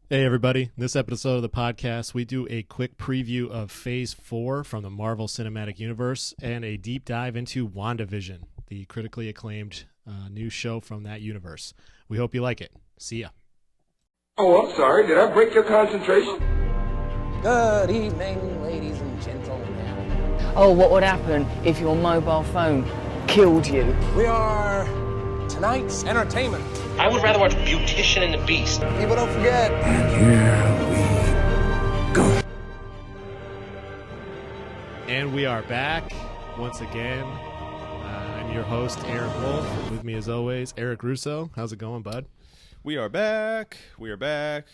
Hey, everybody. In this episode of the podcast, we do a quick preview of Phase 4 from the Marvel Cinematic Universe and a deep dive into Wandavision, the critically acclaimed new show from that universe. We hope you like it. See ya. Oh, I'm sorry. Did I break your concentration? Good evening, ladies and gentlemen. Oh, what would happen if your mobile phone killed you? We are tonight's entertainment. I would rather watch Beautician and the Beast. People don't forget. And we are back once again. I'm your host, Eric Wolf. With me, as always, Eric Russo. How's it going, bud? We are back. We are back.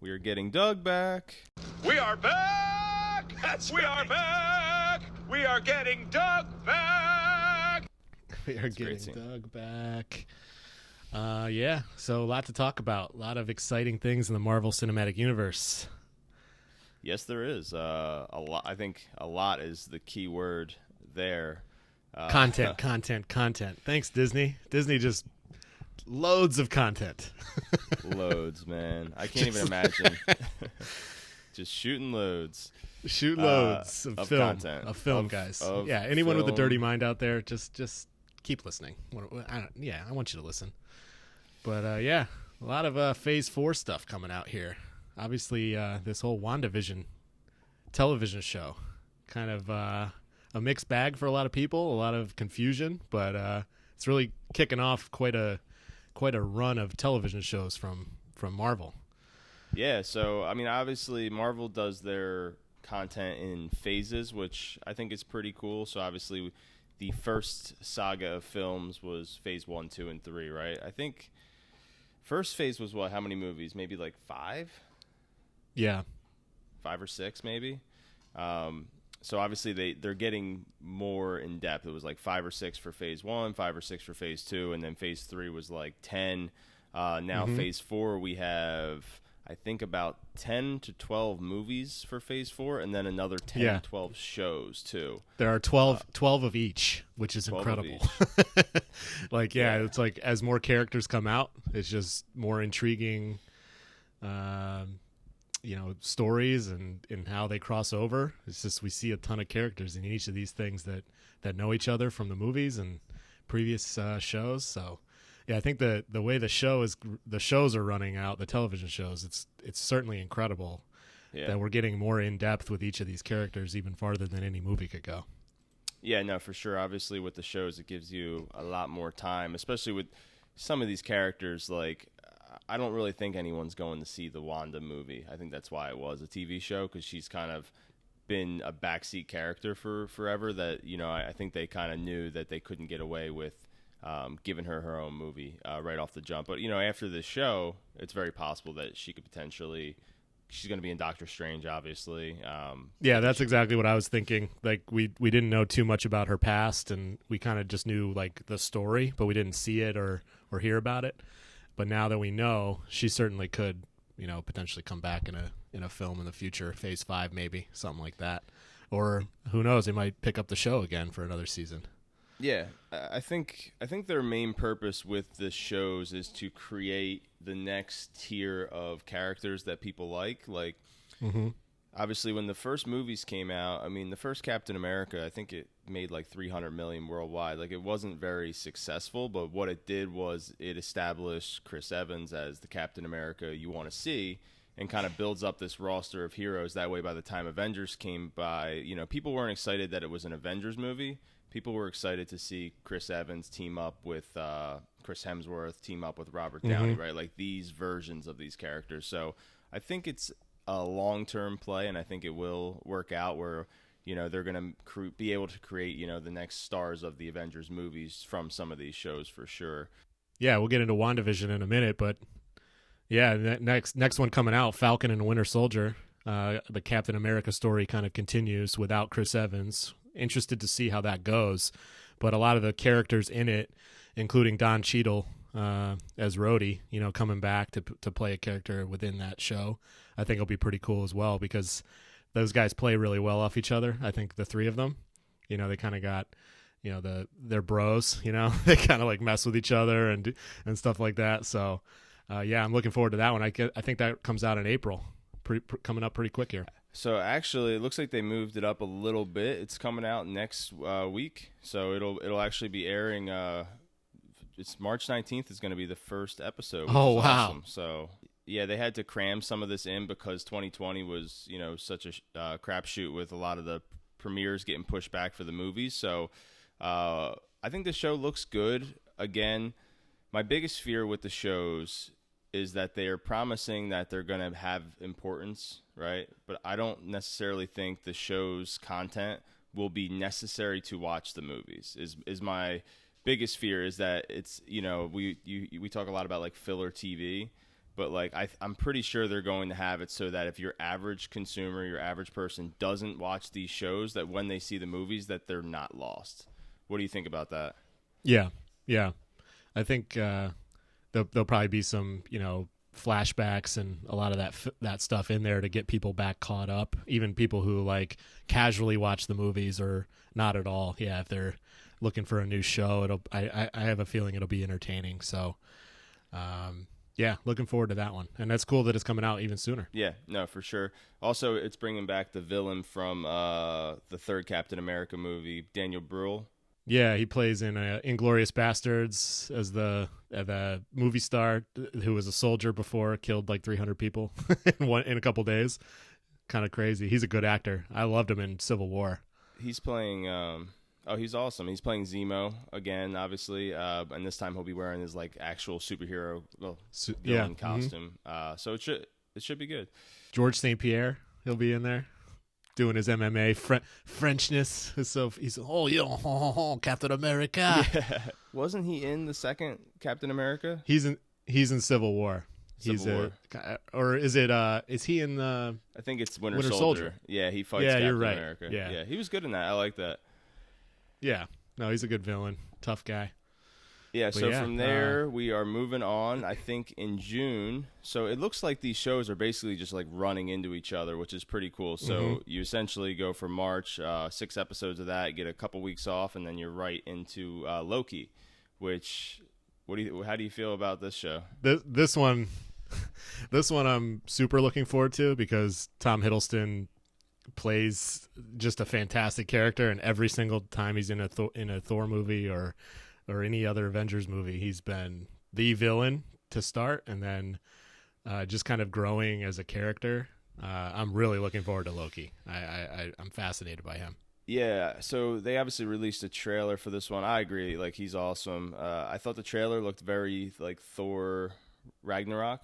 We are getting Doug back. We are back! We are back! We are getting Doug back! We are getting Doug back. Yeah, so a lot to talk about. A lot of exciting things in the Marvel Cinematic Universe. Yes, there is. A lot. I think a lot is the key word there. Content. Thanks, Disney. Disney just loads of content. Loads, man. I can't even imagine. Just shooting loads. Shoot loads of film. Content. Of film, guys. Yeah, anyone with a dirty mind out there, just keep listening. I want you to listen. But, yeah, a lot of Phase 4 stuff coming out here. Obviously, this whole WandaVision television show, kind of a mixed bag for a lot of people, a lot of confusion, but it's really kicking off quite a run of television shows from Marvel. Yeah, so, I mean, obviously, Marvel does their content in phases, which I think is pretty cool. So, obviously, the first saga of films was Phase 1, 2, and 3, right? I think first phase was what? How many movies? Maybe like 5? Yeah. 5 or 6, maybe. So obviously they're getting more in depth. It was like 5 or 6 for Phase 1, 5 or 6 for Phase 2, and then Phase 3 was like 10. Now Phase 4 we have, I think, about 10 to 12 movies for Phase 4, and then another 10 to 12 shows too. There are 12 of each, which is incredible. Like, yeah, it's like as more characters come out, it's just more intriguing, stories and how they cross over. It's just we see a ton of characters in each of these things that know each other from the movies and previous shows. So, yeah, I think the way the shows are running out, the television shows, it's certainly incredible that we're getting more in depth with each of these characters, even farther than any movie could go. Yeah, no, for sure. Obviously, with the shows, it gives you a lot more time, especially with some of these characters. Like, I don't really think anyone's going to see the Wanda movie. I think that's why it was a TV show, because she's kind of been a backseat character for forever. That, I think they kind of knew that they couldn't get away with giving her own movie right off the jump. But, after this show, it's very possible that she could potentially... She's going to be in Doctor Strange, obviously. Yeah, that's exactly what I was thinking. Like, we didn't know too much about her past, and we kind of just knew, like, the story, but we didn't see it or hear about it. But now that we know, she certainly could, potentially come back in a film in the future, Phase 5 maybe, something like that. Or, who knows, they might pick up the show again for another season. Yeah, I think their main purpose with the shows is to create the next tier of characters that people like. Like, obviously, when the first movies came out, I mean, the first Captain America, I think it made like $300 million worldwide. Like, it wasn't very successful, but what it did was it established Chris Evans as the Captain America you want to see, and kind of builds up this roster of heroes. That way, by the time Avengers came by, people weren't excited that it was an Avengers movie. People were excited to see Chris Evans team up with Chris Hemsworth, team up with Robert Downey, right? Like, these versions of these characters. So I think it's a long-term play, and I think it will work out where, they're going to be able to create, the next stars of the Avengers movies from some of these shows for sure. Yeah, we'll get into WandaVision in a minute, but yeah, next one coming out, Falcon and Winter Soldier. The Captain America story kind of continues without Chris Evans. Interested to see how that goes, but a lot of the characters in it, including Don Cheadle as Rhodey, coming back to play a character within that show, I think it'll be pretty cool as well, because those guys play really well off each other. I think the three of them, they kind of got, they're bros, they kind of like mess with each other and stuff like that. So yeah, I'm looking forward to that one. I think that comes out in April, coming up pretty quick here. So actually, it looks like they moved it up a little bit. It's coming out next week, so it'll actually be airing. It's March 19th is going to be the first episode. Which Oh, is wow. awesome. So yeah, they had to cram some of this in because 2020 was such a crapshoot with a lot of the premieres getting pushed back for the movies. So I think the show looks good. Again, my biggest fear with the shows is that they are promising that they're going to have importance, right? But I don't necessarily think the show's content will be necessary to watch the movies. Is my biggest fear is that it's, we talk a lot about like filler TV, but like I'm pretty sure they're going to have it so that if your average consumer, your average person doesn't watch these shows, that when they see the movies that they're not lost. What do you think about that? Yeah. I think there'll probably be some, flashbacks and a lot of that stuff in there to get people back caught up. Even people who like casually watch the movies or not at all. Yeah, if they're looking for a new show, I have a feeling it'll be entertaining. So, yeah, looking forward to that one. And that's cool that it's coming out even sooner. Yeah, no, for sure. Also, it's bringing back the villain from the third Captain America movie, Daniel Bruhl. Yeah, he plays in Inglourious Bastards as the movie star who was a soldier before, killed like 300 people in a couple days. Kind of crazy. He's a good actor. I loved him in Civil War. He's playing. He's awesome. He's playing Zemo again, obviously, and this time he'll be wearing his like actual superhero villain costume. So it should be good. George St. Pierre, he'll be in there. Doing his MMA Frenchness, so he's Captain America. Yeah. Wasn't he in the second Captain America? He's in Civil War. War. Or is he in the? I think it's Winter Soldier. Yeah, he fights Captain you're right. America. Yeah, he was good in that. I like that. Yeah, no, he's a good villain, tough guy. Yeah, so from there, we are moving on, I think, in June. So it looks like these shows are basically just, like, running into each other, which is pretty cool. So you essentially go for March, 6 episodes of that, get a couple weeks off, and then you're right into Loki, which how do you feel about this show? This one I'm super looking forward to because Tom Hiddleston plays just a fantastic character, and every single time he's in a Thor movie or any other Avengers movie, he's been the villain to start, and then just kind of growing as a character. I'm really looking forward to Loki. I'm fascinated by him. Yeah, so they obviously released a trailer for this one. I agree, like he's awesome. I thought the trailer looked very like Thor Ragnarok,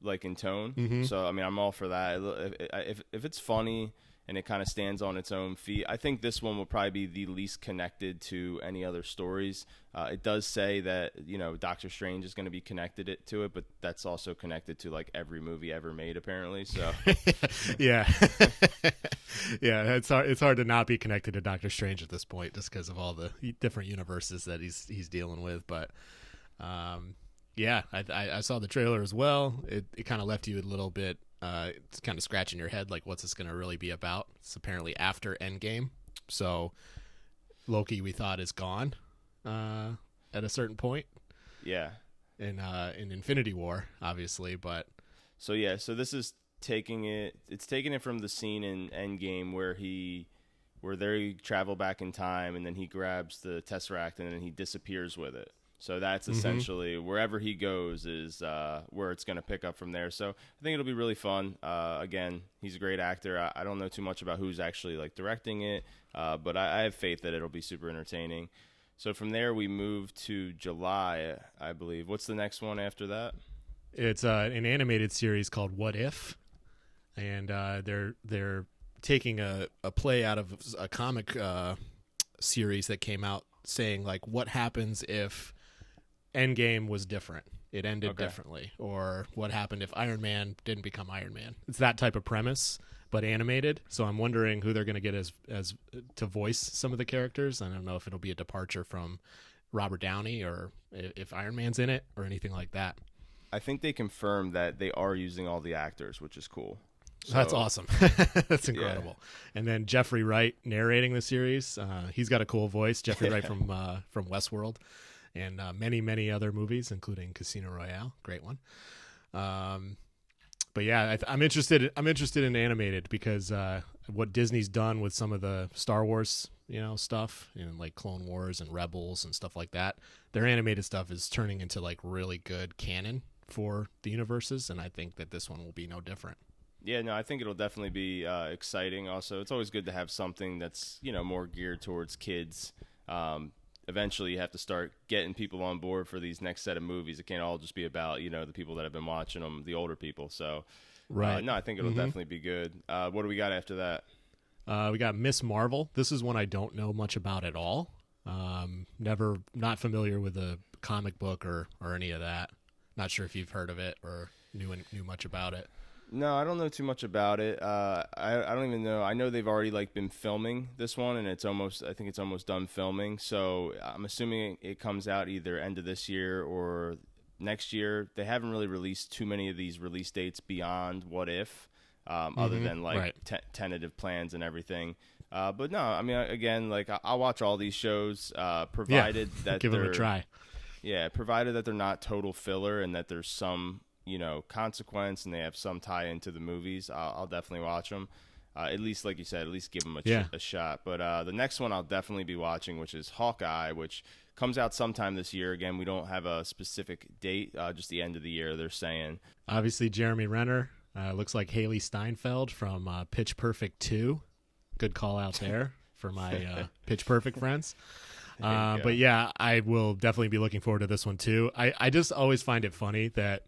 like in tone. So I mean, I'm all for that. If it's funny and it kind of stands on its own feet, I think this one will probably be the least connected to any other stories. It does say that, Doctor Strange is going to be connected to it, but that's also connected to like every movie ever made, apparently. So yeah. Yeah, it's hard to not be connected to Doctor Strange at this point just because of all the different universes that he's dealing with. But yeah, I saw the trailer as well. It kind of left you a little bit it's kind of scratching your head, like, what's this going to really be about? It's apparently after Endgame. So Loki, we thought, is gone at a certain point. Yeah. In Infinity War, obviously, but so this is taking it from the scene in Endgame where they travel back in time, and then he grabs the Tesseract and then he disappears with it. So that's essentially wherever he goes is where it's going to pick up from there. So I think it'll be really fun. Again, he's a great actor. I don't know too much about who's actually like directing it, but I have faith that it'll be super entertaining. So from there, we move to July, I believe. What's the next one after that? It's an animated series called What If, and they're taking a play out of a comic series that came out saying, like, what happens if Endgame was different, it ended differently, or what happened if Iron Man didn't become Iron Man. It's that type of premise, but animated. So I'm wondering who they're going to get as to voice some of the characters. I don't know if it'll be a departure from Robert Downey or if Iron Man's in it or anything like that. I think they confirmed that they are using all the actors, which is cool. So, that's awesome. That's incredible. Yeah. And then Jeffrey Wright narrating the series. He's got a cool voice. Jeffrey Wright from Westworld. and many other movies, including Casino Royale, great one. But yeah, I'm interested in animated because what Disney's done with some of the Star Wars, stuff, like Clone Wars and Rebels and stuff like that. Their animated stuff is turning into like really good canon for the universes, and I think that this one will be no different. Yeah, no, I think it'll definitely be exciting. Also, it's always good to have something that's more geared towards kids. Eventually, you have to start getting people on board for these next set of movies. It can't all just be about the people that have been watching them, the older people. So, right. No, I think it'll definitely be good. What do we got after that? We got Miss Marvel. This is one I don't know much about at all. Not familiar with the comic book or any of that. Not sure if you've heard of it or knew much about it. No, I don't know too much about it. I don't even know. I know they've already been filming this one, and I think it's almost done filming. So I'm assuming it comes out either end of this year or next year. They haven't really released too many of these release dates beyond What If, other than right. tentative plans and everything. But no, I mean, again, I'll watch all these shows, provided that give them a try. Yeah, provided that they're not total filler and that there's some consequence and they have some tie into the movies. I'll definitely watch them. At least, like you said, at least give them a shot. But the next one I'll definitely be watching, which is Hawkeye, which comes out sometime this year. Again, we don't have a specific date, just the end of the year, they're saying. Obviously, Jeremy Renner. Looks like Haley Steinfeld from Pitch Perfect 2. Good call out there for my Pitch Perfect friends. But yeah, I will definitely be looking forward to this one too. I just always find it funny that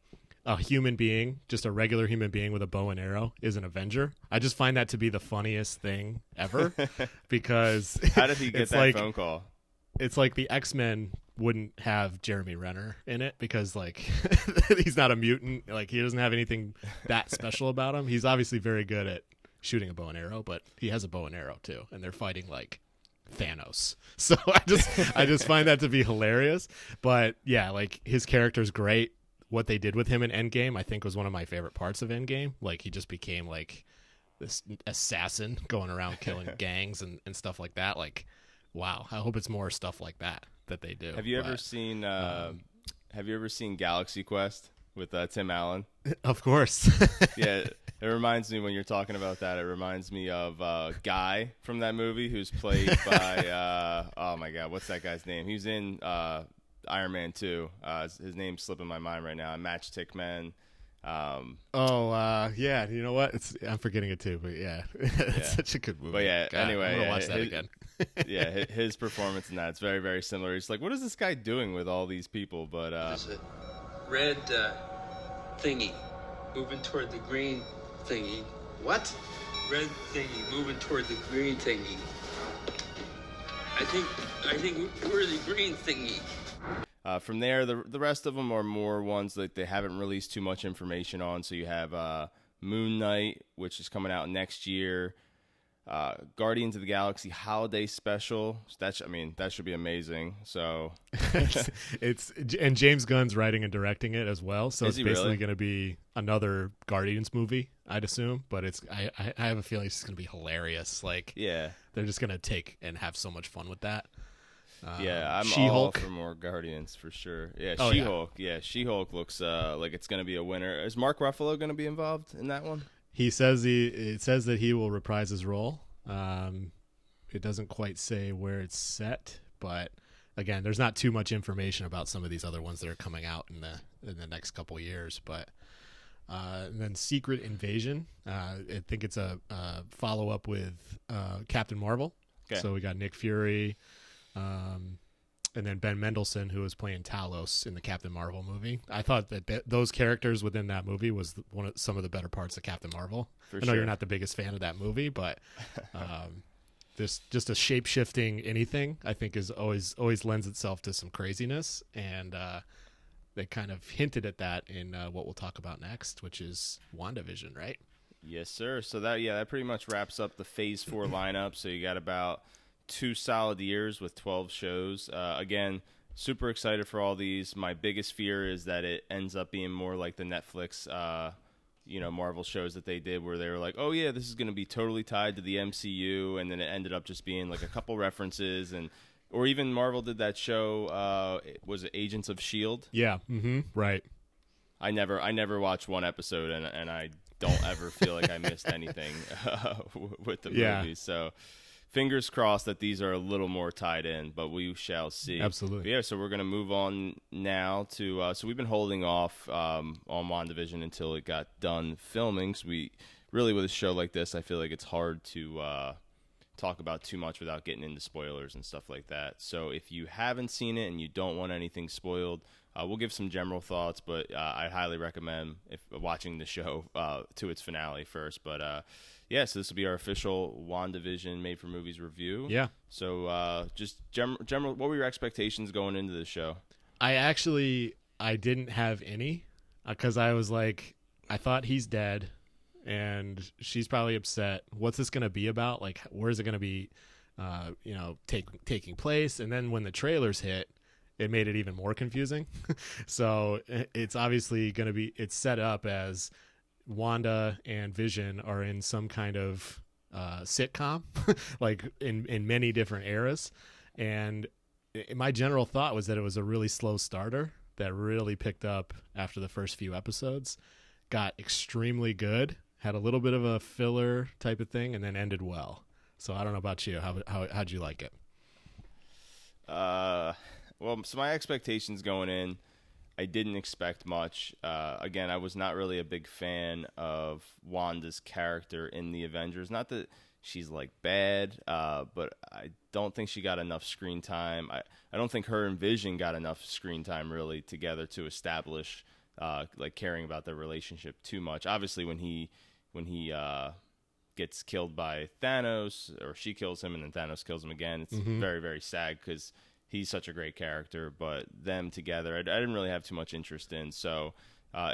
a human being, just a regular human being with a bow and arrow, is an Avenger. I just find that to be the funniest thing ever because how did he get that phone call? It's like the X-Men wouldn't have Jeremy Renner in it because he's not a mutant. He doesn't have anything that special about him. He's obviously very good at shooting a bow and arrow, but he has a bow and arrow too, and they're fighting Thanos. So I just find that to be hilarious. But yeah, his character's great. What they did with him in Endgame, I think, was one of my favorite parts of Endgame. He just became this assassin going around killing gangs and stuff like that. Wow, I hope it's more stuff like that they do. Have you ever seen Galaxy Quest with Tim Allen? Of course. Yeah, it reminds me, when you're talking about that, it reminds me of Guy from that movie, who's played by oh my god, what's that guy's name? He was in Iron Man 2. His name's slipping my mind right now. Matchstick Men. Yeah, you know what? I'm forgetting it too, but yeah, it's such a good movie. But yeah, God, anyway, I'm gonna watch that again. Yeah, his performance in that's very, very similar. He's like, what is this guy doing with all these people? But there's a red thingy moving toward the green thingy. What? Red thingy moving toward the green thingy. I think we're the green thingy. From there, the rest of them are more ones that they haven't released too much information on. So you have Moon Knight, which is coming out next year. Guardians of the Galaxy Holiday Special. That should be amazing. So and James Gunn's writing and directing it as well. So it's basically really going to be another Guardians movie, I'd assume. But I have a feeling it's going to be hilarious. Yeah, they're just going to take and have so much fun with that. Yeah, I'm She-Hulk. all for more Guardians for sure. Yeah, Oh, She-Hulk. Yeah, She-Hulk looks like it's going to be a winner. Is Mark Ruffalo going to be involved in that one? It says that he will reprise his role. It doesn't quite say where it's set, but again, there's not too much information about some of these other ones that are coming out in the next couple years. But and then Secret Invasion. I think it's a follow up with Captain Marvel. Okay. So we got Nick Fury. And then Ben Mendelsohn, who was playing Talos in the Captain Marvel movie. I thought that those characters within that movie was some of the better parts of Captain Marvel. I know you're not the biggest fan of that movie, but just a shape-shifting anything, I think, is always lends itself to some craziness. And they kind of hinted at that in what we'll talk about next, which is WandaVision, right? Yes, sir. So that pretty much wraps up the Phase 4 lineup. So you got about 2 solid years with 12 shows. Again, super excited for all these. My biggest fear is that it ends up being more like the Netflix, Marvel shows that they did, where they were like, oh yeah, this is going to be totally tied to the MCU, and then it ended up just being like a couple references, Or even Marvel did that show. Was it Agents of Shield? Yeah. Right. I never watched one episode, and I don't ever feel like I missed anything with the movies. So fingers crossed that these are a little more tied in, but we shall see. Absolutely. But yeah, so we're going to move on now to so we've been holding off on WandaVision until it got done filming. So we really, with a show like this, I feel like it's hard to talk about too much without getting into spoilers and stuff like that. So if you haven't seen it and you don't want anything spoiled, we'll give some general thoughts, but I highly recommend watching the show to its finale first. But yeah, so this will be our official WandaVision Made for Movies review. Yeah. So just general, what were your expectations going into the show? I didn't have any because I was like, I thought he's dead and she's probably upset. What's this going to be about? Like, where's it going to be, taking place? And then when the trailers hit, it made it even more confusing. So it's obviously going to be, it's set up as Wanda and Vision are in some kind of sitcom, like in many different eras. And my general thought was that it was a really slow starter that really picked up after the first few episodes, got extremely good, had a little bit of a filler type of thing, and then ended well. So I don't know about you. How'd you like it? Well, so my expectations going in, I didn't expect much. Again, I was not really a big fan of Wanda's character in the Avengers. Not that she's like bad, but I don't think she got enough screen time. I don't think her and Vision got enough screen time really together to establish like caring about their relationship too much. Obviously, when he gets killed by Thanos, or she kills him and then Thanos kills him again, it's very, very sad because he's such a great character. But them together, I didn't really have too much interest in. So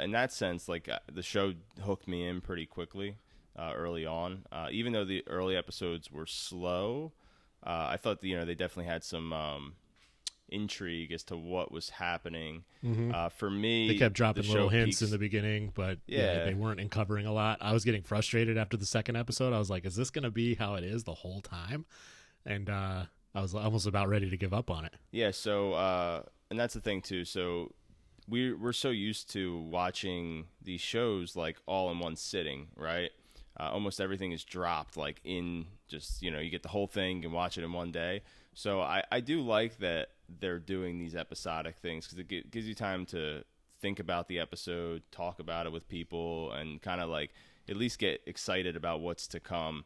in that sense, like the show hooked me in pretty quickly early on. Even though the early episodes were slow, I thought they definitely had some intrigue as to what was happening. For me, they kept dropping little hints peaks in the beginning, but they weren't uncovering a lot. I was getting frustrated after the second episode. I was like, is this going to be how it is the whole time? And I was almost about ready to give up on it. Yeah, so and that's the thing too. So we're so used to watching these shows like all in one sitting, right? Almost everything is dropped like in just, you get the whole thing and watch it in one day. So I do like that they're doing these episodic things because it gives you time to think about the episode, talk about it with people, and kind of like at least get excited about what's to come.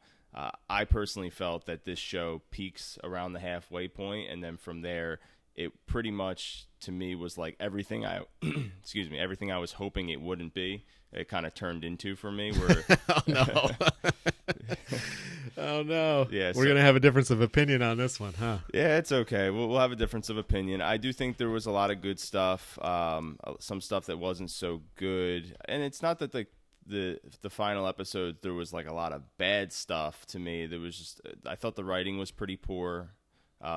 I personally felt that this show peaks around the halfway point, and then from there, it pretty much to me was like everything everything I was hoping it wouldn't be. It kind of turned into for me. Where oh no, oh no, yeah, we're gonna have a difference of opinion on this one, huh? Yeah, it's okay. We'll have a difference of opinion. I do think there was a lot of good stuff, some stuff that wasn't so good, and it's not that the final episode there was like a lot of bad stuff to me. There was just I thought the writing was pretty poor.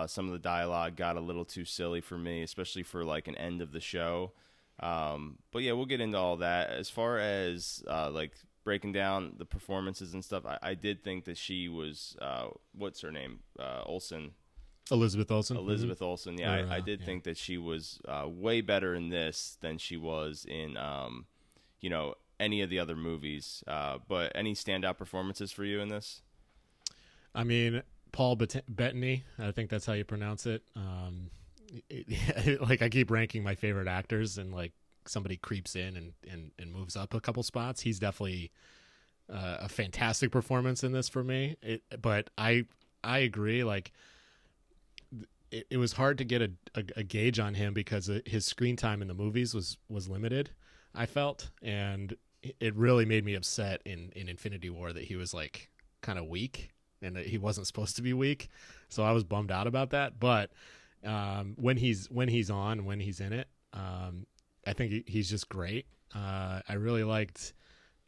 Some of the dialogue got a little too silly for me, especially for like an end of the show. But yeah, we'll get into all that. As far as like breaking down the performances and stuff, I did think that she was what's her name? Olsen. Elizabeth Olsen. Elizabeth Olsen. Yeah, I did think that she was way better in this than she was in any of the other movies. But any standout performances for you in this? I mean, Paul Bettany, I think that's how you pronounce it. Like I keep ranking my favorite actors, and like somebody creeps in and moves up a couple spots. He's definitely a fantastic performance in this for me. But I agree. Like it was hard to get a gauge on him because his screen time in the movies was limited, I felt, and it really made me upset in Infinity War that he was like kind of weak and that he wasn't supposed to be weak. So I was bummed out about that. But when he's on, when he's in it, I think he's just great. I really liked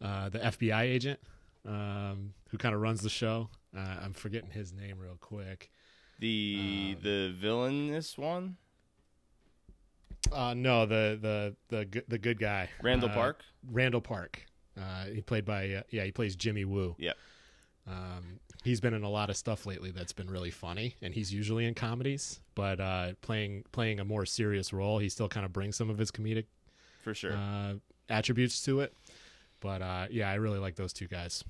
the FBI agent who kind of runs the show. I'm forgetting his name real quick. The villainous one? No, the good guy. Randall Park? Randall Park. He plays Jimmy Woo. Yep. He's been in a lot of stuff lately that's been really funny, and he's usually in comedies, but playing a more serious role, he still kind of brings some of his comedic For sure. attributes to it. But yeah, I really like those two guys.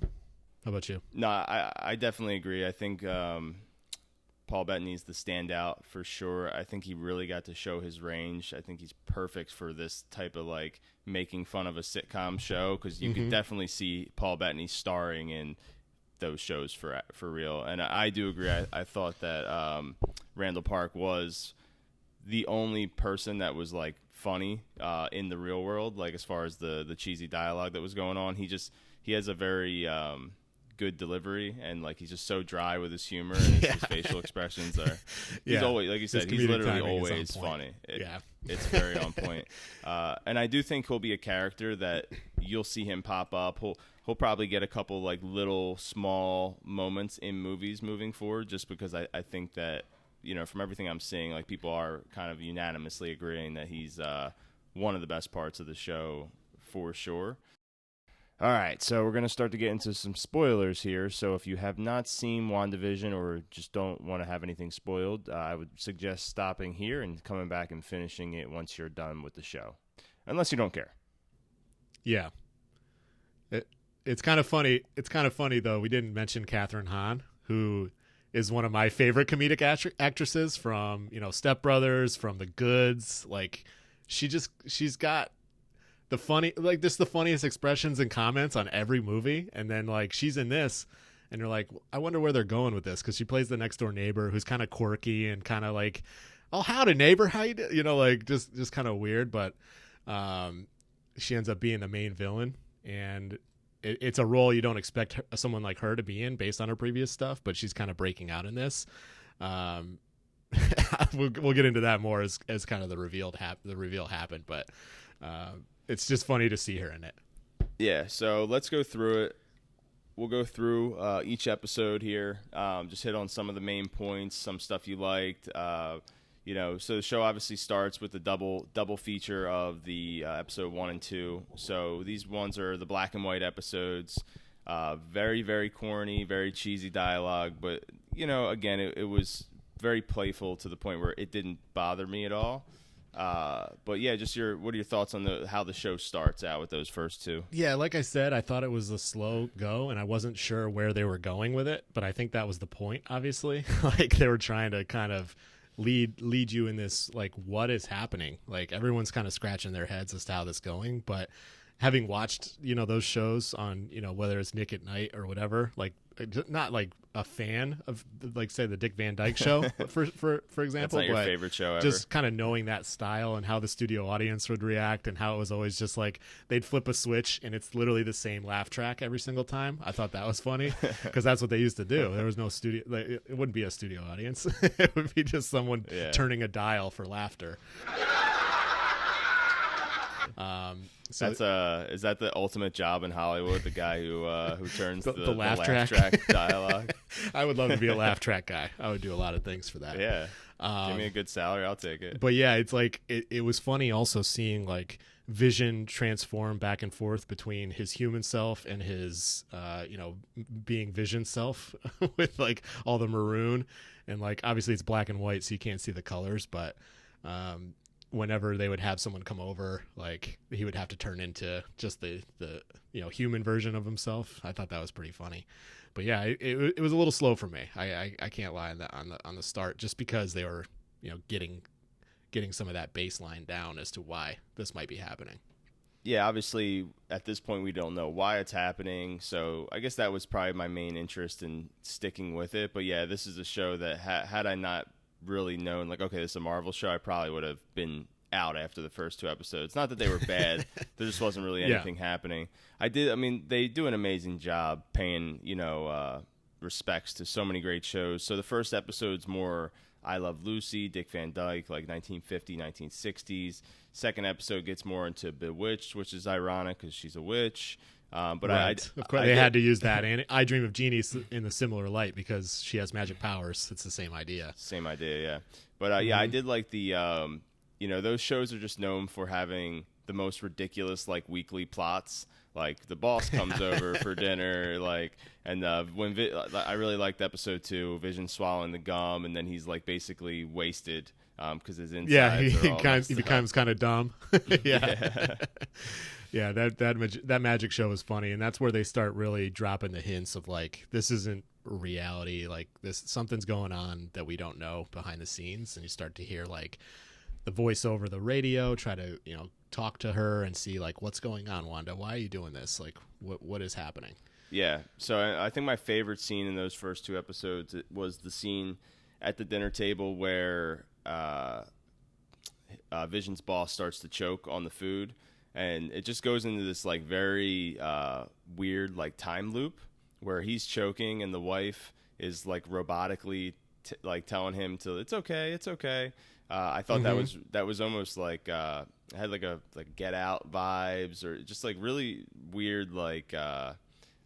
How about you? No, I definitely agree. I think Paul Bettany's the standout for sure. I think he really got to show his range. I think he's perfect for this type of like making fun of a sitcom show, because you could definitely see Paul Bettany starring in those shows for real. And I do agree. I thought that Randall Park was the only person that was like funny in the real world, like as far as the cheesy dialogue that was going on. He has a very good delivery, and like he's just so dry with his humor, and his facial expressions are he's always, like you said, he's literally always funny. It's very on point. And I do think he'll be a character that you'll see him pop up. He'll probably get a couple like little small moments in movies moving forward, just because I think that, you know, from everything I'm seeing, like people are kind of unanimously agreeing that he's one of the best parts of the show for sure. All right, so we're going to start to get into some spoilers here. So if you have not seen WandaVision or just don't want to have anything spoiled, I would suggest stopping here and coming back and finishing it once you're done with the show, unless you don't care. Yeah. It's kind of funny. It's kind of funny, though. We didn't mention Kathryn Hahn, who is one of my favorite comedic actresses from, you know, Step Brothers, from The Goods. Like, she's got the funniest expressions and comments on every movie. And then like she's in this and you're like, I wonder where they're going with this. 'Cause she plays the next door neighbor who's kind of quirky and kind of like, oh, howdy neighbor. How you do? You know, like just kind of weird, but she ends up being the main villain, and it's a role you don't expect someone like her to be in based on her previous stuff, but she's kind of breaking out in this. We'll get into that more as kind of the reveal happened, but it's just funny to see her in it. Yeah, so let's go through it. We'll go through each episode here, just hit on some of the main points, some stuff you liked. You know, so the show obviously starts with the double feature of the episode 1 and 2. So these ones are the black and white episodes. Very, very corny, very cheesy dialogue, but you know, again, it was very playful to the point where it didn't bother me at all. But yeah, just what are your thoughts on how the show starts out with those first two? Yeah, like I said, I thought it was a slow go, and I wasn't sure where they were going with it, but I think that was the point, obviously. Like they were trying to kind of lead you in this, like, what is happening? Like everyone's kind of scratching their heads as to how this is going, but having watched, you know, those shows on, you know, whether it's Nick at Night or whatever, like not like a fan of, like, say, the Dick Van Dyke Show, for example. That's not your favorite show ever. Just kind of knowing that style and how the studio audience would react, and how it was always just like they'd flip a switch and it's literally the same laugh track every single time. I thought that was funny because that's what they used to do. There was no studio, like, it wouldn't be a studio audience. It would be just someone turning a dial for laughter. So is that the ultimate job in Hollywood? The guy who turns the laugh track dialogue. I would love to be a laugh track guy. I would do a lot of things for that. Yeah, give me a good salary, I'll take it. But yeah, it's like it was funny also seeing like Vision transform back and forth between his human self and his you know, being Vision self with like all the maroon, and like obviously it's black and white so you can't see the colors, but whenever they would have someone come over, like he would have to turn into just the you know, human version of himself. I thought that was pretty funny. But yeah, it was a little slow for me. I can't lie on the start, just because they were, you know, getting some of that baseline down as to why this might be happening. Yeah, obviously at this point we don't know why it's happening, so I guess that was probably my main interest in sticking with it. But yeah, this is a show that had I not really known, like, okay, this is a Marvel show, I probably would have been out after the first two episodes. Not that they were bad, there just wasn't really anything happening. I mean, they do an amazing job paying, you know, respects to so many great shows. So the first episode's more I Love Lucy, Dick Van Dyke, like 1950s, 1960s. Second episode gets more into Bewitched, which is ironic because she's a witch. But right. Of course, they had to use that, and I Dream of Jeannie in the similar light because she has magic powers. It's the same idea. Same idea, yeah. But yeah, I did like the, you know, those shows are just known for having the most ridiculous, like, weekly plots. Like the boss comes over for dinner, like, and when I really liked episode 2, Vision swallowing the gum, and then he's like basically wasted because his insides. Yeah, he becomes kind of dumb. Yeah. Yeah, that magic show was funny, and that's where they start really dropping the hints of like, this isn't reality, like something's going on that we don't know behind the scenes, and you start to hear like the voice over the radio try to talk to her and see like, what's going on, Wanda, why are you doing this, like what is happening. Yeah, so I think my favorite scene in those first 2 episodes was the scene at the dinner table where Vision's boss starts to choke on the food, and it just goes into this like very weird like time loop where he's choking and the wife is like robotically like telling him to it's okay. I thought that was almost like had like Get Out vibes, or just like really weird, like I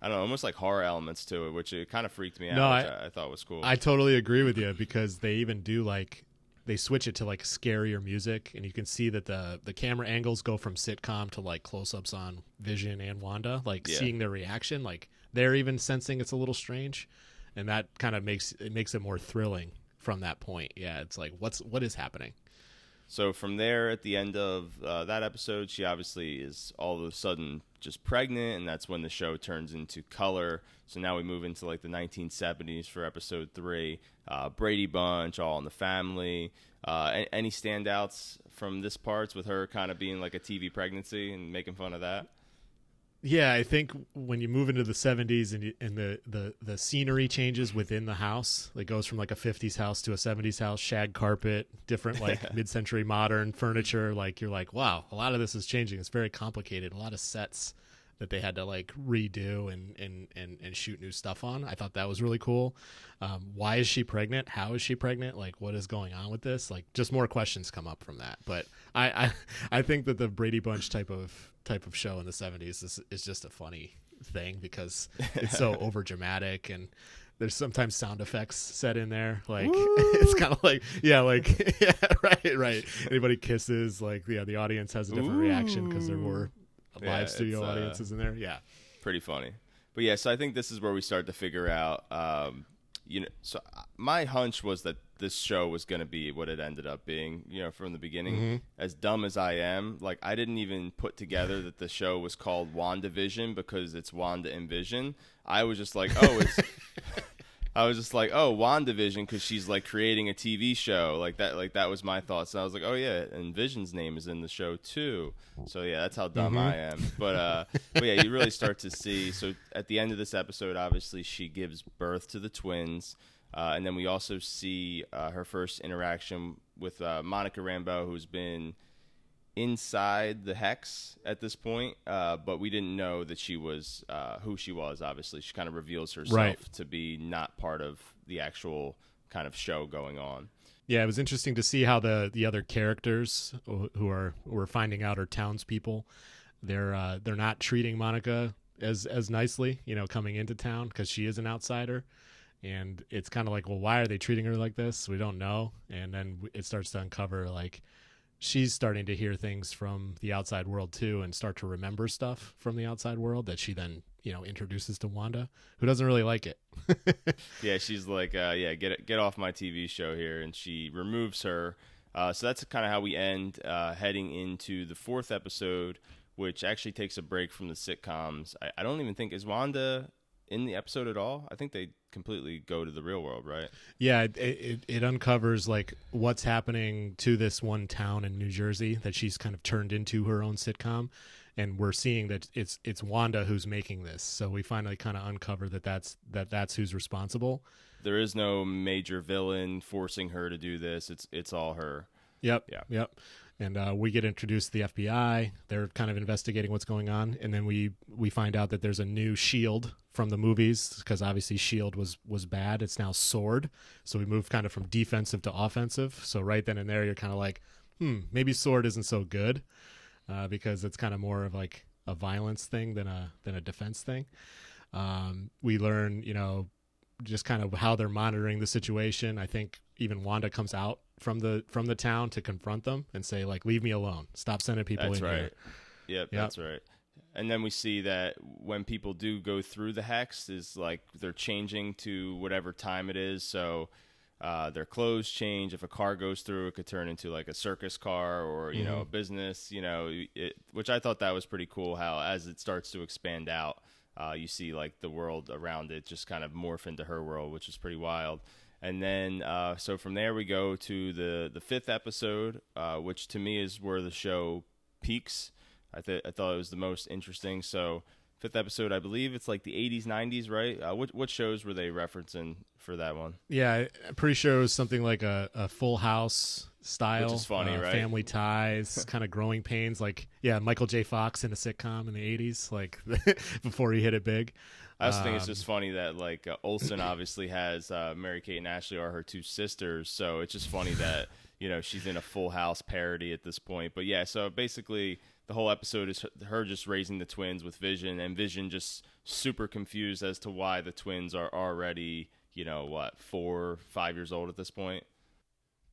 don't know, almost like horror elements to it, which it kind of freaked me out. No, which I thought was cool. I totally agree with you, because they even do like, they switch it to like scarier music, and you can see that the camera angles go from sitcom to like close-ups on Vision and Wanda, like seeing their reaction, like they're even sensing it's a little strange, and that kind of makes it more thrilling from that point. Yeah, it's like what is happening. So from there, at the end of that episode, she obviously is all of a sudden just pregnant, and that's when the show turns into color. So now we move into like the 1970s for episode 3. Brady Bunch, All in the Family. Any standouts from this parts with her kind of being like a TV pregnancy and making fun of that? Yeah, I think when you move into the 70s and the scenery changes within the house, it goes from like a 50s house to a 70s house, shag carpet, different like mid-century modern furniture. Like you're like, wow, a lot of this is changing. It's very complicated. A lot of sets that they had to like redo and shoot new stuff on. I thought that was really cool. Why is she pregnant? How is she pregnant? Like, what is going on with this? Like, just more questions come up from that. But I think that the Brady Bunch type of show in the 70s is just a funny thing, because it's so over dramatic, and there's sometimes sound effects set in there, like it's kind of like right. Anybody kisses, like the audience has a different reaction because there were live studio audiences in there. Yeah, pretty funny. But yeah, so I think this is where we start to figure out so my hunch was that this show was going to be what it ended up being, from the beginning. Mm-hmm. As dumb as I am, like I didn't even put together that the show was called WandaVision because it's Wanda and Vision. I was just like, WandaVision because she's like creating a TV show like that. Like that was my thoughts. And I was like, oh yeah, and Vision's name is in the show too. So yeah, that's how dumb I am. But yeah, you really start to see. So at the end of this episode, obviously she gives birth to the twins. And then we also see her first interaction with Monica Rambeau, who's been inside the Hex at this point, but we didn't know that she was who she was. Obviously, she kind of reveals herself to be not part of the actual kind of show going on. Yeah, it was interesting to see how the other characters who we're finding out are townspeople. They're not treating Monica as nicely, coming into town, because she is an outsider. And it's kind of like, well, why are they treating her like this? We don't know. And then it starts to uncover, like, she's starting to hear things from the outside world, too, and start to remember stuff from the outside world that she then, introduces to Wanda, who doesn't really like it. Yeah, she's like, get off my TV show here. And she removes her. So that's kind of how we end, heading into the 4th episode, which actually takes a break from the sitcoms. I don't even think, is Wanda in the episode at all? I think they completely go to the real world, right? Yeah, it uncovers like what's happening to this one town in New Jersey that she's kind of turned into her own sitcom, and we're seeing that it's Wanda who's making this. So we finally kind of uncover that's who's responsible. There is no major villain forcing her to do this. It's all her. Yep. And we get introduced to the FBI. They're kind of investigating what's going on, and then we find out that there's a new SHIELD from the movies, because obviously SHIELD was bad. It's now SWORD. So we move kind of from defensive to offensive. So right then and there, you're kind of like, maybe SWORD isn't so good, because it's kind of more of like a violence thing than a defense thing. We learn, just kind of how they're monitoring the situation. I think even Wanda comes out from the town to confront them and say, like, leave me alone, stop sending people that's in right here. Yep, that's right. And then we see that when people do go through the hex, is like they're changing to whatever time it is. So their clothes change. If a car goes through, it could turn into like a circus car or, you know, a business, you know, which I thought that was pretty cool how as it starts to expand out, you see like the world around it just kind of morph into her world, which is pretty wild. And then so from there we go to the fifth episode, which to me is where the show peaks. I thought it was the most interesting. So fifth episode, I believe it's like the 80s, 90s, right? What shows were they referencing for that one? Yeah, I'm pretty sure it was something like a Full House style. Which is funny, right? Family Ties, kind of Growing Pains. Like, yeah, Michael J. Fox in a sitcom in the 80s, like before he hit it big. I also think it's just funny that like Olsen obviously has Mary-Kate and Ashley are her two sisters. So it's just funny that, you know, she's in a Full House parody at this point. But yeah, so basically the whole episode is her just raising the twins with Vision, and Vision just super confused as to why the twins are already, you know, what, 4 or 5 years old at this point.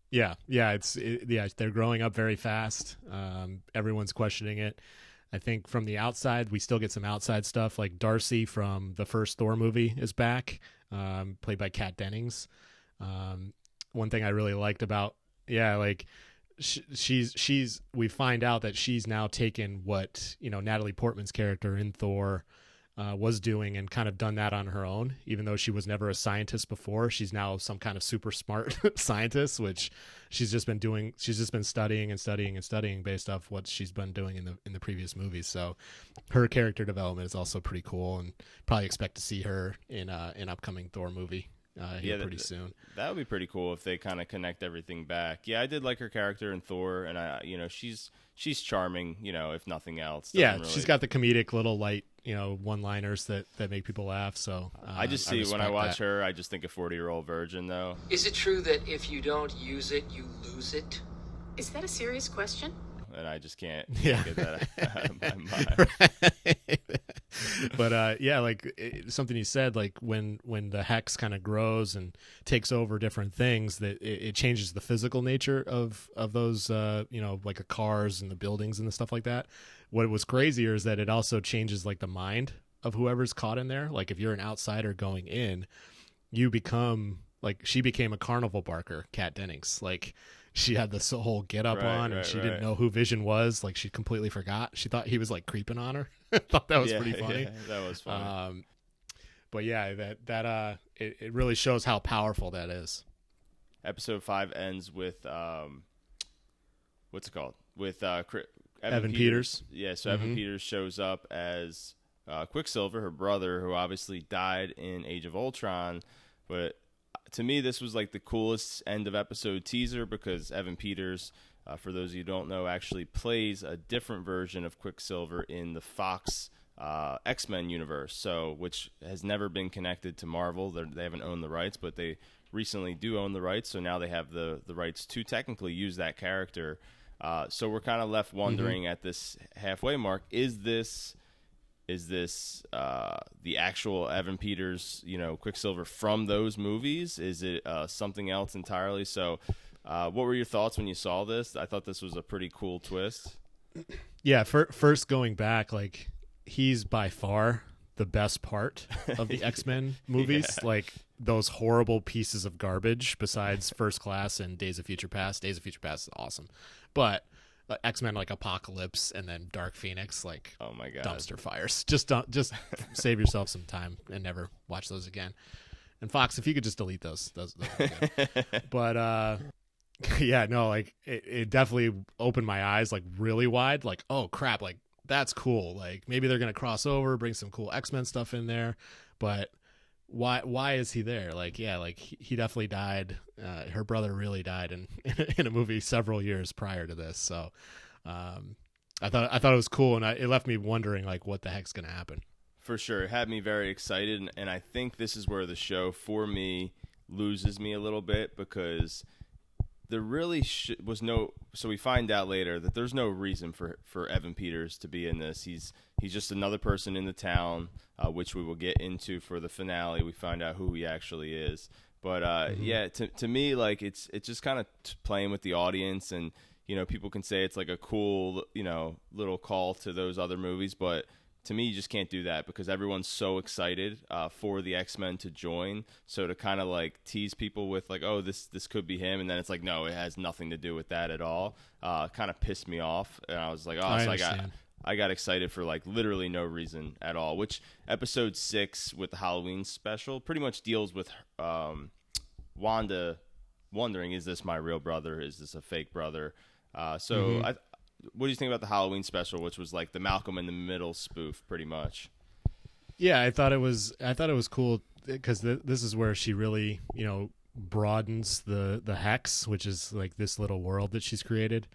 Yeah, they're growing up very fast. Everyone's questioning it. I think from the outside, we still get some outside stuff. Like Darcy from the first Thor movie is back, played by Kat Dennings. One thing I really liked about, like she's we find out that she's now taken what, you know, Natalie Portman's character in Thor was doing and kind of done that on her own. Even though she was never a scientist before, she's now some kind of super smart scientist, which she's just been studying and studying and studying based off what she's been doing in the previous movies. So her character development is also pretty cool, and probably expect to see her in an upcoming Thor movie pretty soon. That would be pretty cool if they kind of connect everything back. Yeah, I did like her character in Thor, and you know, she's charming, you know, if nothing else. She's got the comedic little light, you know, one-liners that make people laugh. So I just see when I watch her, I just think a 40-year-old virgin, though. Is it true that if you don't use it, you lose it? Is that a serious question? And I just can't get that out of my mind. But something you said, like when the hex kind of grows and takes over different things, that it changes the physical nature of those like the cars and the buildings and the stuff like that. What was crazier is that it also changes like the mind of whoever's caught in there. Like if you're an outsider going in, you become like, she became a carnival barker, Kat Dennings. Like she had this whole get up on, and she didn't know who Vision was. Like she completely forgot. She thought he was like creeping on her. I thought that was pretty funny. Yeah, that was funny. But yeah, it really shows how powerful that is. Episode 5 ends with what's it called? With Evan Peters. Yeah, so Evan Peters shows up as Quicksilver, her brother, who obviously died in Age of Ultron. But to me, this was like the coolest end of episode teaser, because Evan Peters, for those of you who don't know, actually plays a different version of Quicksilver in the Fox X-Men universe, so which has never been connected to Marvel. They haven't owned the rights, but they recently do own the rights, so now they have the rights to technically use that character. So we're kind of left wondering at this halfway mark, is this the actual Evan Peters, you know, Quicksilver from those movies? Is it something else entirely? So what were your thoughts when you saw this? I thought this was a pretty cool twist. Yeah, first going back, like he's by far the best part of the X-Men movies. Yeah. Like those horrible pieces of garbage besides First Class and Days of Future Past. Days of Future Past is awesome. But X-Men like Apocalypse and then Dark Phoenix, like, oh my god, dumpster fires. Just save yourself some time and never watch those again. And Fox, if you could just delete those would be good. But yeah, no, like it definitely opened my eyes like really wide. Like, oh crap, like that's cool. Like maybe they're gonna cross over, bring some cool X-Men stuff in there. But why is he there? Like, yeah, like he definitely died. Her brother really died in a movie several years prior to this. So I thought it was cool, and it left me wondering like what the heck's gonna happen. For sure, it had me very excited, and I think this is where the show for me loses me a little bit, because there really was no. So we find out later that there's no reason for Evan Peters to be in this. He's just another person in the town, which we will get into for the finale. We find out who he actually is. But yeah, to me, like it's just kind of playing with the audience, and you know, people can say it's like a cool, you know, little call to those other movies, but to me, you just can't do that because everyone's so excited for the X-Men to join. So to kind of like tease people with like, oh, this could be him, and then it's like, no, it has nothing to do with that at all. Kind of pissed me off, and I was like, oh, I got excited for like literally no reason at all. Which episode 6 with the Halloween special pretty much deals with Wanda wondering, is this my real brother? Is this a fake brother? What do you think about the Halloween special, which was like the Malcolm in the Middle spoof, pretty much? Yeah, I thought it was cool because this is where she really, broadens the hex, which is like this little world that she's created.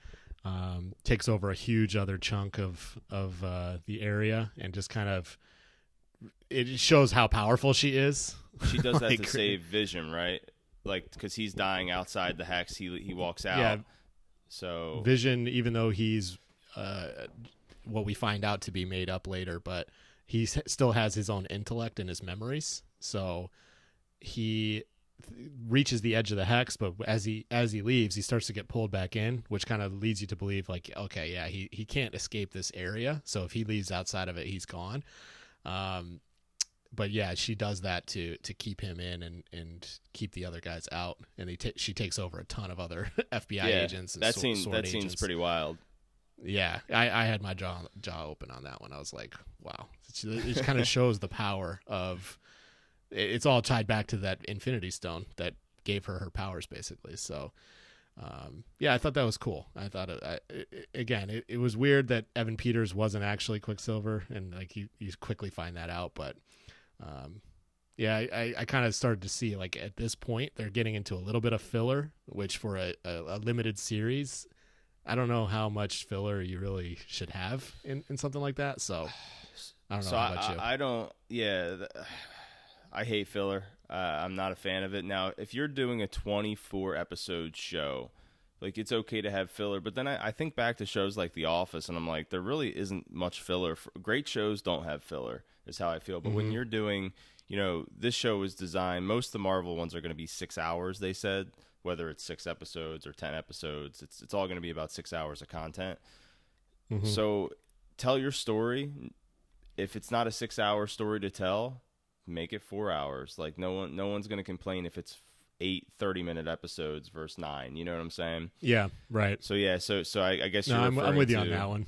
Takes over a huge other chunk of the area, and just kind of it shows how powerful she is. She does that to save Vision, right? Like because he's dying outside the hex, he walks out. Yeah. So Vision, even though he's what we find out to be made up later, but he still has his own intellect and his memories. So he reaches the edge of the hex, but as he leaves, he starts to get pulled back in, which kind of leads you to believe like, okay, yeah, he can't escape this area. So if he leaves outside of it, he's gone. But yeah, she does that to keep him in and keep the other guys out, and she takes over a ton of other FBI agents. And that seems pretty wild. Yeah, I had my jaw open on that one. I was like, wow, it kind of shows the power of. It's all tied back to that Infinity Stone that gave her powers, basically. So, yeah, I thought that was cool. I thought it was weird that Evan Peters wasn't actually Quicksilver, and like you quickly find that out, but. Yeah, I kind of started to see like at this point they're getting into a little bit of filler, which for a limited series, I don't know how much filler you really should have in something like that. So I don't know about you. I don't. Yeah, I hate filler. I'm not a fan of it. Now, if you're doing a 24 episode show, like it's okay to have filler, but then I think back to shows like The Office, and I'm like, there really isn't much filler. Great shows don't have filler, is how I feel. But when you're doing, this show is designed. Most of the Marvel ones are going to be 6 hours. They said whether it's 6 episodes or 10 episodes, it's all going to be about 6 hours of content. So tell your story. If it's not a 6 hour story to tell, make it 4 hours. Like no one's going to complain if it's 8 30-minute episodes versus 9. You know what I'm saying? Yeah, right. So yeah, so I guess I'm with you on that one.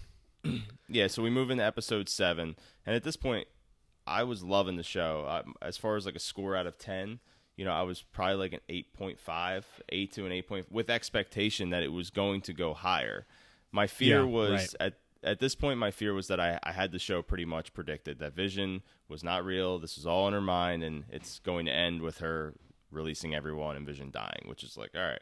Yeah, so we move into episode 7, and at this point, I was loving the show. As far as like a score out of 10, I was probably like an 8.5, 8 to an 8. With expectation that it was going to go higher. My fear was at this point, my fear was that I had the show pretty much predicted that Vision was not real. This was all in her mind, and it's going to end with her releasing everyone and Vision dying, which is like, all right.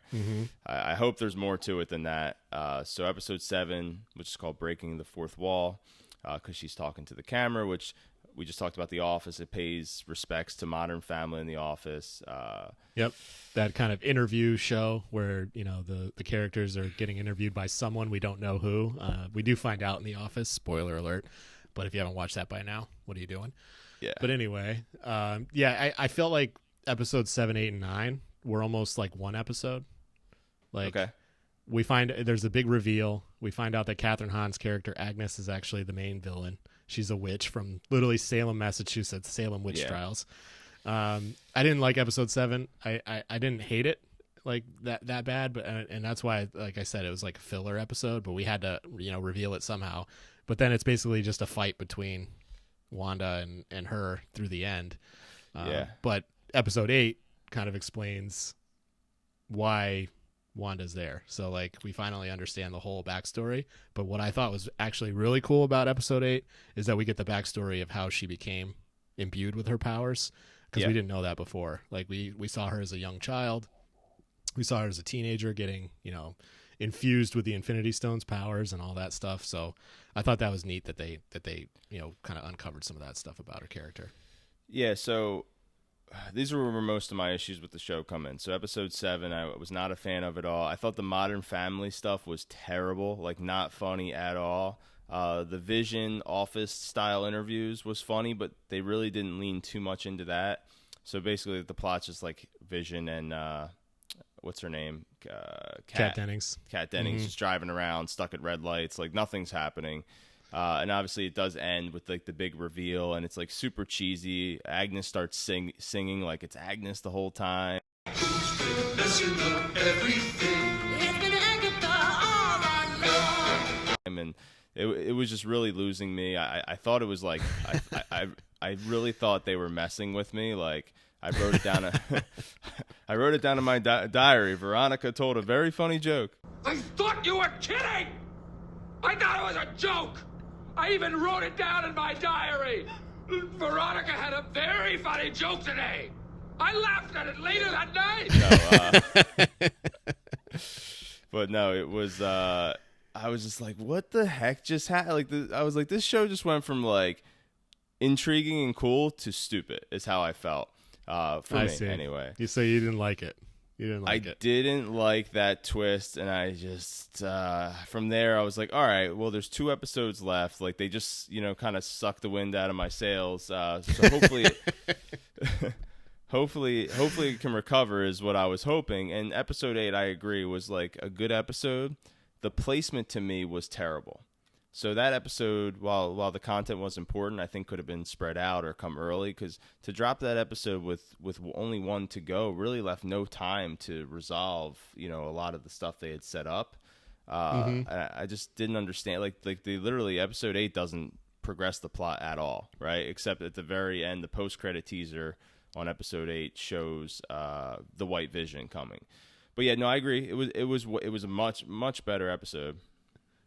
I hope there's more to it than that. So episode 7, which is called Breaking the Fourth Wall, because she's talking to the camera, which we just talked about. The Office. It pays respects to Modern Family in The Office. Yep, that kind of interview show where the characters are getting interviewed by someone we don't know who. We do find out in The Office. Spoiler alert. But if you haven't watched that by now, what are you doing? Yeah. But anyway, I felt like episodes 7, 8, and 9 were almost like one episode. Like, okay. We find there's a big reveal. We find out that Catherine Hahn's character Agnes is actually the main villain. She's a witch from literally Salem, Massachusetts, Salem witch trials. I didn't like episode 7. I didn't hate it like that bad, but and that's why, like I said, it was like a filler episode. But we had to reveal it somehow. But then it's basically just a fight between Wanda and her through the end. But episode 8 kind of explains why Wanda's there. So like we finally understand the whole backstory. But what I thought was actually really cool about episode 8 is that we get the backstory of how she became imbued with her powers, because we didn't know that before. Like we saw her as a young child. We saw her as a teenager getting, infused with the Infinity Stones powers and all that stuff. So I thought that was neat that they kind of uncovered some of that stuff about her character. Yeah, so these were where most of my issues with the show come in. So episode 7, I was not a fan of it all. I thought the Modern Family stuff was terrible, like not funny at all. The Vision Office style interviews was funny, but they really didn't lean too much into that. So basically the plot's just like Vision and what's her name? Kat Dennings. Kat Dennings just driving around, stuck at red lights, like nothing's happening. And obviously it does end with like the big reveal, and it's like super cheesy. Agnes starts singing like it's Agnes the whole time. Messing up everything. And it was just really losing me. I thought it was like I really thought they were messing with me. Like I wrote it down. I wrote it down in my diary. Veronica told a very funny joke. I thought you were kidding. I thought it was a joke. I even wrote it down in my diary. Veronica had a very funny joke today. I laughed at it later that night. No, but no, it was. I was just like, what the heck just happened? Like, I was like, this show just went from like intriguing and cool to stupid. Is how I felt. For me, anyway. You say you didn't like it. You didn't like it. I didn't like that twist, and I just from there I was like, all right, well, there's 2 episodes left. Like they just kind of sucked the wind out of my sails. So hopefully. Hopefully it can recover is what I was hoping. And episode 8, I agree, was like a good episode. The placement to me was terrible. So that episode, while the content was important, I think could have been spread out or come early, because to drop that episode with only 1 to go really left no time to resolve, a lot of the stuff they had set up. I just didn't understand. Like they literally, episode 8 doesn't progress the plot at all, right? Except at the very end, the post-credit teaser on episode 8 shows the White Vision coming. But yeah, no, I agree. It was a much better episode.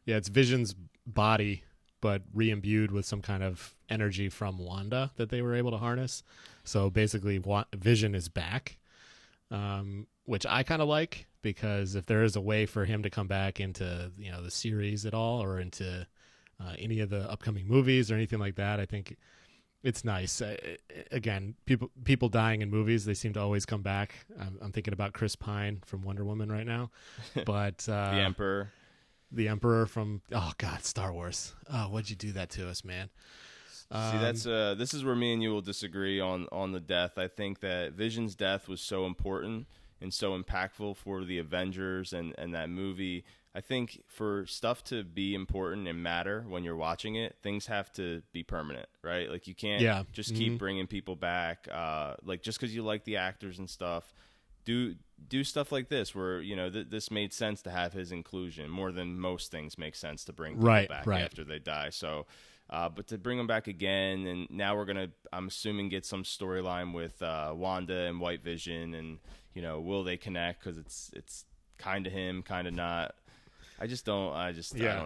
Yeah, it's Vision's body, but re-imbued with some kind of energy from Wanda that they were able to harness. So basically, Vision is back, which I kind of like, because if there is a way for him to come back into the series at all, or into any of the upcoming movies or anything like that, I think it's nice. Again, people dying in movies, they seem to always come back. I'm thinking about Chris Pine from Wonder Woman right now, but the Emperor from Star Wars. Oh, what'd you do that to us, man? See, this is where me and you will disagree on the death. I think that Vision's death was so important and so impactful for the Avengers and that movie. I think for stuff to be important and matter when you're watching it, things have to be permanent, right? Like you can't just keep bringing people back. Like just because you like the actors and stuff, do stuff like this where this made sense to have his inclusion more than most things make sense to bring people back after they die. So, but to bring them back again, and now we're gonna, I'm assuming, get some storyline with Wanda and White Vision, and will they connect? Because it's kind of him, kind of not. I don't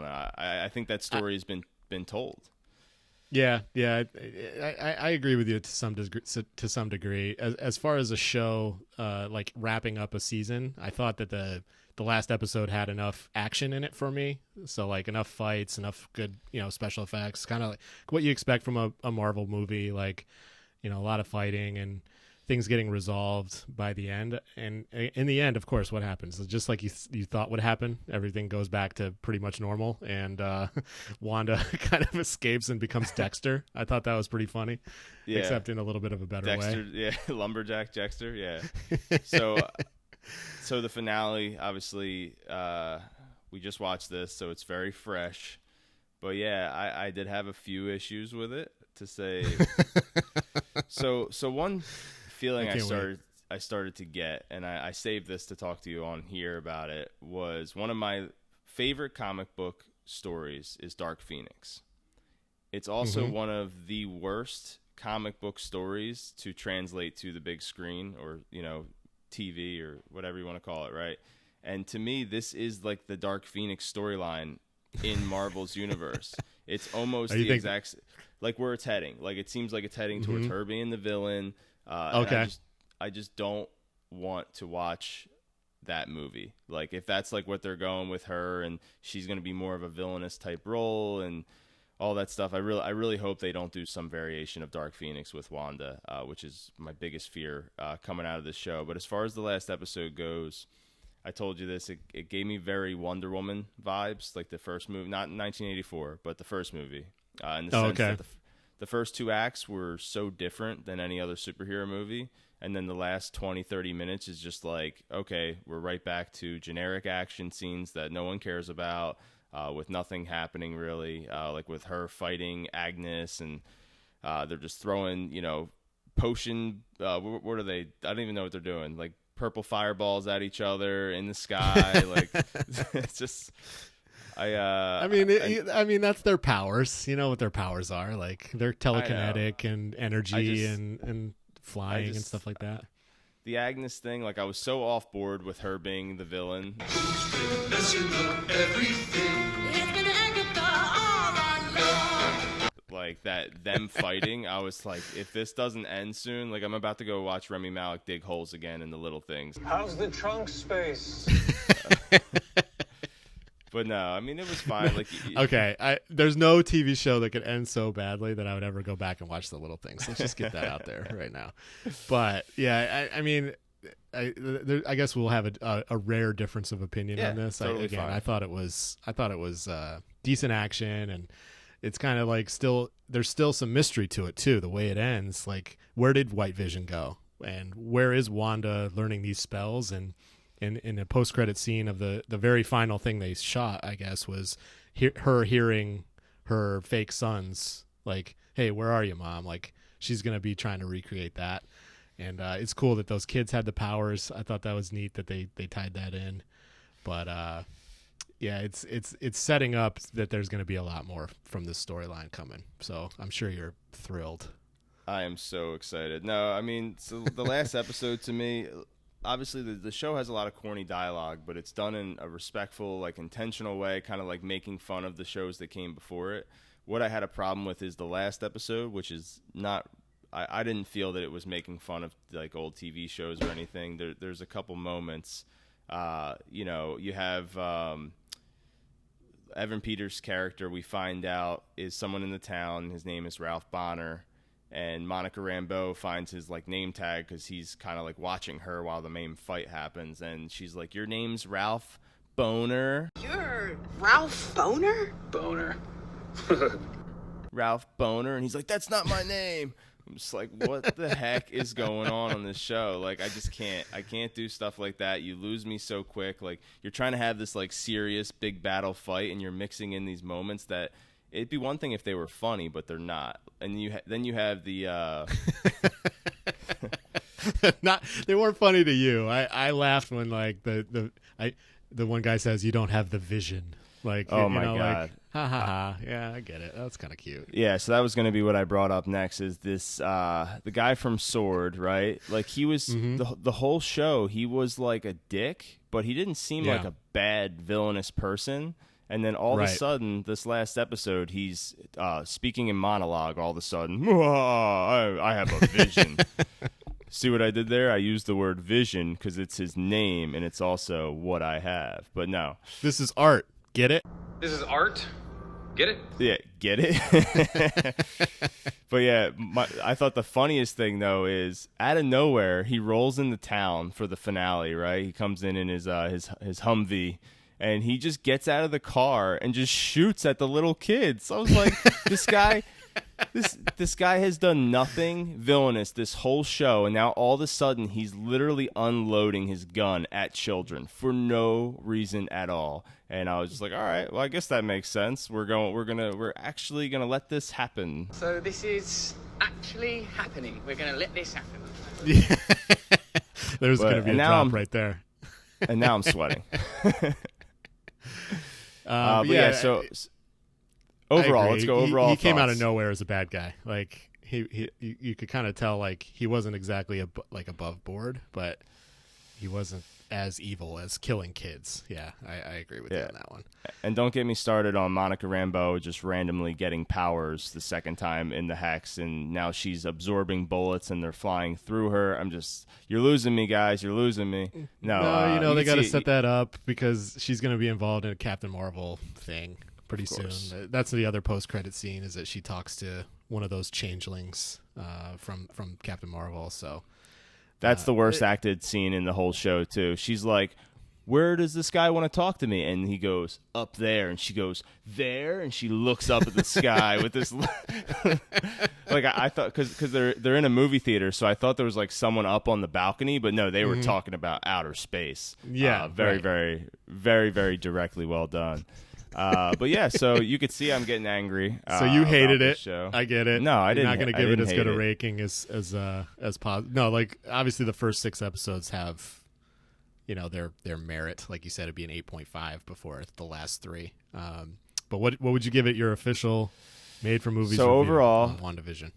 know. I think that story has been told. Yeah. I agree with you to some degree. As far as a show, like wrapping up a season, I thought that the last episode had enough action in it for me. So like enough fights, enough good, special effects, kind of like what you expect from a Marvel movie, like, a lot of fighting and things getting resolved by the end. And in the end, of course, what happens? Just like you thought would happen, everything goes back to pretty much normal, and Wanda kind of escapes and becomes Dexter. I thought that was pretty funny, except in a little bit of a better way. Yeah, Lumberjack Dexter, yeah. So the finale, obviously, we just watched this, so it's very fresh. But yeah, I did have a few issues with it, to say. So one feeling I started to get, and I saved this to talk to you on here about it, was one of my favorite comic book stories is Dark Phoenix. It's also one of the worst comic book stories to translate to the big screen, or TV, or whatever you want to call it, right? And to me, this is like the Dark Phoenix storyline in Marvel's universe. It's almost the exact, like where it's heading. Like it seems like it's heading towards her being the villain. Okay. I just don't want to watch that movie. Like if that's like what they're going with her, and she's going to be more of a villainous type role and all that stuff. I really hope they don't do some variation of Dark Phoenix with Wanda, which is my biggest fear coming out of this show. But as far as the last episode goes, I told you this, it gave me very Wonder Woman vibes, like the first movie, not in 1984, but the first movie. In the sense that the first 2 acts were so different than any other superhero movie, and then the last 20, 30 minutes is just like, okay, we're right back to generic action scenes that no one cares about. with nothing happening really, like with her fighting Agnes, and they're just throwing, potion. What are they? I don't even know what they're doing. Like purple fireballs at each other in the sky. Like it's just. I mean, that's their powers. You know what their powers are. Like they're telekinetic and energy and flying and stuff like that. The Agnes thing, like I was so off board with her being the villain. Like that, them fighting, I was like, if this doesn't end soon, like I'm about to go watch Remy Malek dig holes again in the little things. How's the trunk space? But no, I mean, it was fine. Like, okay, there's no TV show that could end so badly that I would ever go back and watch The Little Things. Let's just get that out there right now. But yeah, I mean, I guess we'll have a rare difference of opinion on this. Totally fine. I thought it was decent action, and it's kind of like there's still some mystery to it too. The way it ends, like where did White Vision go, and where is Wanda learning these spells? And in a post-credit scene of the very final thing they shot, I guess, was her hearing her fake sons like, "Hey, where are you, Mom?" Like she's gonna be trying to recreate that, and it's cool that those kids had the powers. I thought that was neat that they tied that in, but yeah, it's setting up that there's gonna be a lot more from this storyline coming. So I'm sure you're thrilled. I am so excited. No, I mean, so the last episode to me. Obviously, the show has a lot of corny dialogue, but it's done in a respectful, like intentional way, kind of like making fun of the shows that came before it. What I had a problem with is the last episode, which is not. I didn't feel that it was making fun of like old TV shows or anything. There's a couple moments. You have Evan Peters' character. We find out is someone in the town. His name is Ralph Bonner. And Monica Rambeau finds his like name tag because he's kind of like watching her while the main fight happens, and she's like, "Your name's Ralph Boner." You're Ralph Boner? Boner. Ralph Boner, and he's like, "That's not my name." I'm just like, what the heck is going on this show? Like, I just can't. I can't do stuff like that. You lose me so quick. Like, you're trying to have this like serious big battle fight, and you're mixing in these moments that. It'd be one thing if they were funny, but they're not. And then you have the they weren't funny to you. I laughed when like the one guy says you don't have the vision. Like, oh my God. Like, ha ha ha. Yeah, I get it. That's kind of cute. Yeah, so that was going to be what I brought up next. Is this the guy from Sword, right? Like he was the whole show. He was like a dick, but he didn't seem like a bad villainous person. And then all of a sudden, this last episode, he's speaking in monologue all of a sudden. I have a vision. See what I did there? I used the word vision because it's his name, and it's also what I have. But no. This is art. Get it? This is art. Get it? Yeah, get it? But yeah, I thought the funniest thing, though, is out of nowhere, he rolls into town for the finale, right? He comes in his Humvee. And he just gets out of the car and just shoots at the little kids. I was like, this guy has done nothing villainous this whole show, and now all of a sudden he's literally unloading his gun at children for no reason at all. And I was just like, all right, well, I guess that makes sense. We're actually gonna let this happen. So this is actually happening. We're gonna let this happen. Yeah. There's gonna be a drop right there. And now I'm sweating. So overall, let's go overall. He came out of nowhere as a bad guy. Like you could kind of tell like he wasn't exactly above board, but he wasn't as evil as killing kids. Yeah, I agree with you on that one. And don't get me started on Monica Rambeau just randomly getting powers the second time in the Hex, and now she's absorbing bullets and they're flying through her. You're losing me, guys. You're losing me. No, they got to set that up because she's going to be involved in a Captain Marvel thing pretty soon. That's the other post-credit scene, is that she talks to one of those changelings from Captain Marvel. So that's the worst acted scene in the whole show too. She's like, "Where does this guy want to talk to me?" And he goes, "Up there." And she goes, "There?" And she looks up at the sky with this like I thought, because they're in a movie theater, so I thought there was like someone up on the balcony, but no, they were talking about outer space. Yeah, very, very, very, very directly well done. But yeah, so you could see I'm getting angry. So you hated about it. this show. I get it. No, I didn't. You're not going to give I it as didn't good a hate it. ranking as positive. No, like obviously the first 6 episodes have, their merit. Like you said, it'd be an 8.5 before the last 3. But what would you give it your official made for movies So review overall, on WandaVision?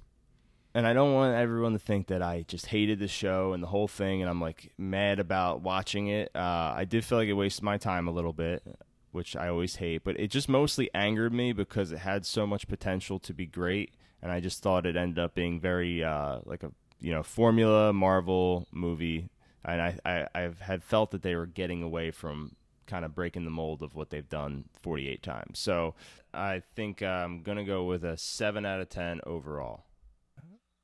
And I don't want everyone to think that I just hated the show and the whole thing, and I'm like mad about watching it. I did feel like it wasted my time a little bit, which I always hate, but it just mostly angered me because it had so much potential to be great, and I just thought it ended up being very like a formula Marvel movie, and I've had felt that they were getting away from kind of breaking the mold of what they've done 48 times. So I think I'm gonna go with a 7 out of 10 overall.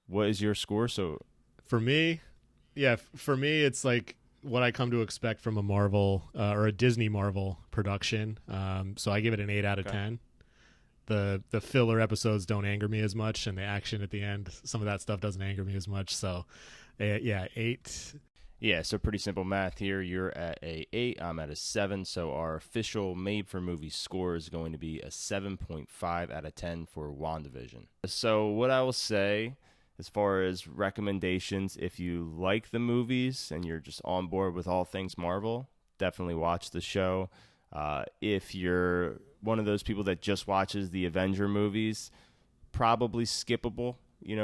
What is your score? So for me, it's like what I come to expect from a Marvel or a Disney Marvel production. So I give it an 8 out of 10. The filler episodes don't anger me as much, and the action at the end, some of that stuff doesn't anger me as much. So 8. Yeah, so pretty simple math here. You're at a 8, I'm at a 7. So our official made for movie score is going to be a 7.5 out of 10 for WandaVision. So what I will say, as far as recommendations, if you like the movies and you're just on board with all things Marvel, definitely watch the show. If you're one of those people that just watches the Avenger movies, probably skippable,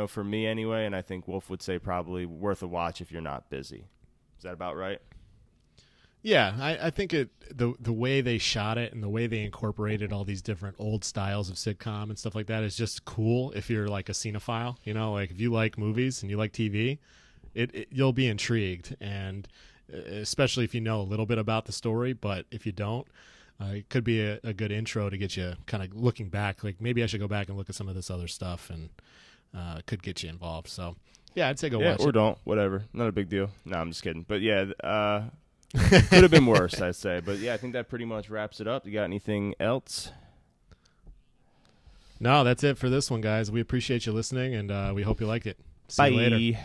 for me anyway, and I think Wolf would say probably worth a watch if you're not busy. Is that about right? Yeah, I think the way they shot it and the way they incorporated all these different old styles of sitcom and stuff like that is just cool if you're like a cinephile. Like if you like movies and you like TV, you'll be intrigued, and especially if you know a little bit about the story. But if you don't, it could be a good intro to get you kind of looking back. Like maybe I should go back and look at some of this other stuff, and could get you involved. So yeah, I'd say go watch it. Or don't, whatever. Not a big deal. No, I'm just kidding. But yeah, could have been worse, I'd say. But yeah, I think that pretty much wraps it up. You got anything else? No, that's it for this one, guys. We appreciate you listening, and we hope you liked it. See you later.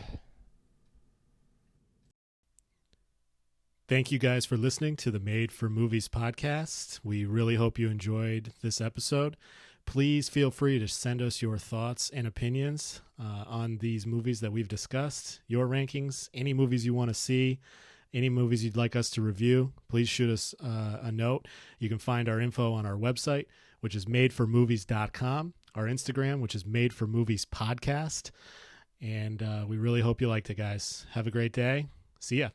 Thank you guys for listening to the Made for Movies podcast. We really hope you enjoyed this episode. Please feel free to send us your thoughts and opinions on these movies that we've discussed, your rankings, any movies you want to see, any movies you'd like us to review. Please shoot us a note. You can find our info on our website, which is madeformovies.com, our Instagram, which is Made for Movies Podcast. And we really hope you liked it, guys. Have a great day. See ya.